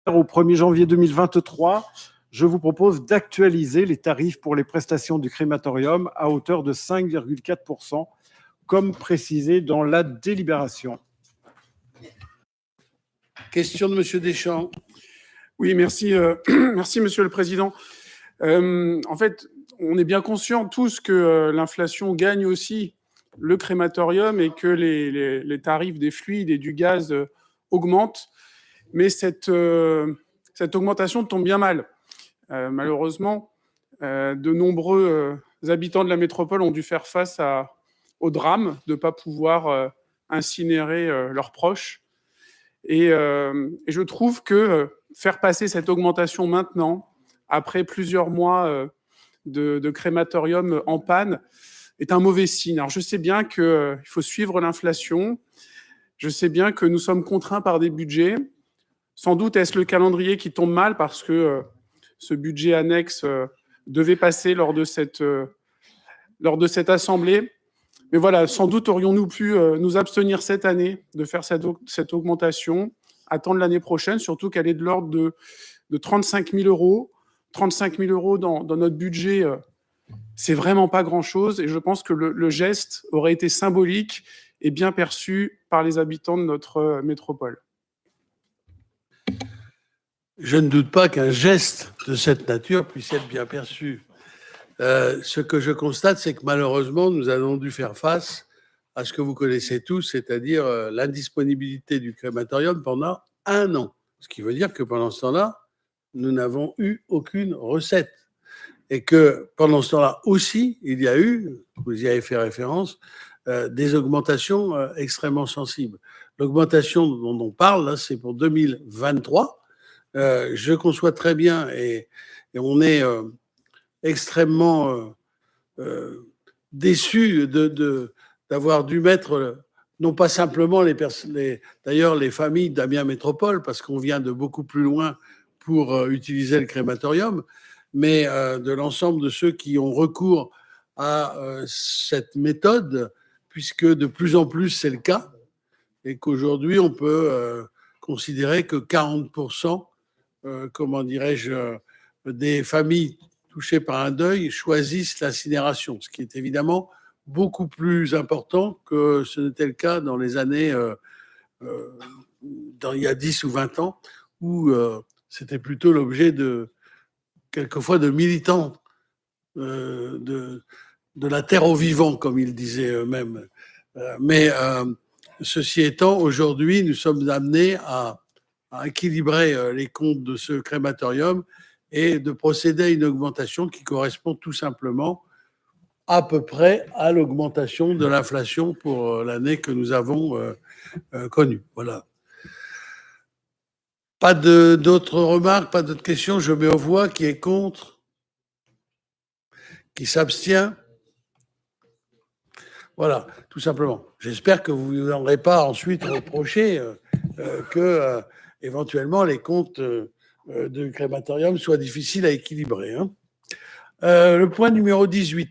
Au 1er janvier 2023, je vous propose d'actualiser les tarifs pour les prestations du crématorium à hauteur de 5,4%, comme précisé dans la délibération. Question de Monsieur Deschamps. Oui, merci, merci Monsieur le Président. En fait, on est bien conscients tous que l'inflation gagne aussi le crématorium et que les tarifs des fluides et du gaz augmentent. Mais cette augmentation tombe bien mal. Malheureusement, de nombreux habitants de la métropole ont dû faire face au drame de ne pas pouvoir incinérer leurs proches. Et je trouve que faire passer cette augmentation maintenant, après plusieurs mois de crématorium en panne, est un mauvais signe. Alors je sais bien qu'il faut suivre l'inflation, je sais bien que nous sommes contraints par des budgets. Sans doute est-ce le calendrier qui tombe mal parce que ce budget annexe devait passer lors de cette assemblée. Mais voilà, sans doute aurions-nous pu nous abstenir cette année de faire cette augmentation, attendre l'année prochaine, surtout qu'elle est de l'ordre de 35 000 euros. 35 000 euros dans notre budget, c'est vraiment pas grand-chose. Et je pense que le geste aurait été symbolique et bien perçu par les habitants de notre métropole. Je ne doute pas qu'un geste de cette nature puisse être bien perçu. Ce que je constate, c'est que malheureusement, nous avons dû faire face à ce que vous connaissez tous, c'est-à-dire l'indisponibilité du crématorium pendant 1 an. Ce qui veut dire que pendant ce temps-là, nous n'avons eu aucune recette. Et que pendant ce temps-là aussi, il y a eu, vous y avez fait référence, des augmentations extrêmement sensibles. L'augmentation dont on parle, là, c'est pour 2023. Je conçois très bien et on est extrêmement déçu d'avoir dû mettre, non pas simplement d'ailleurs les familles d'Amiens Métropole, parce qu'on vient de beaucoup plus loin pour utiliser le crématorium, mais de l'ensemble de ceux qui ont recours à cette méthode, puisque de plus en plus c'est le cas, et qu'aujourd'hui on peut considérer que 40%, comment dirais-je, des familles touchées par un deuil choisissent l'incinération, ce qui est évidemment beaucoup plus important que ce n'était le cas dans les années, il y a 10 ou 20 ans, où c'était plutôt l'objet quelquefois de militants de la terre aux vivants, comme ils disaient eux-mêmes. Mais ceci étant, aujourd'hui, nous sommes amenés à équilibrer les comptes de ce crématorium et de procéder à une augmentation qui correspond tout simplement à peu près à l'augmentation de l'inflation pour l'année que nous avons connue. Voilà. Pas d'autres remarques, pas d'autres questions. Je mets aux voix qui est contre, qui s'abstient. Voilà, tout simplement. J'espère que vous n'aurez pas ensuite reproché que éventuellement les comptes du crématorium soient difficiles à équilibrer. Le point numéro 18.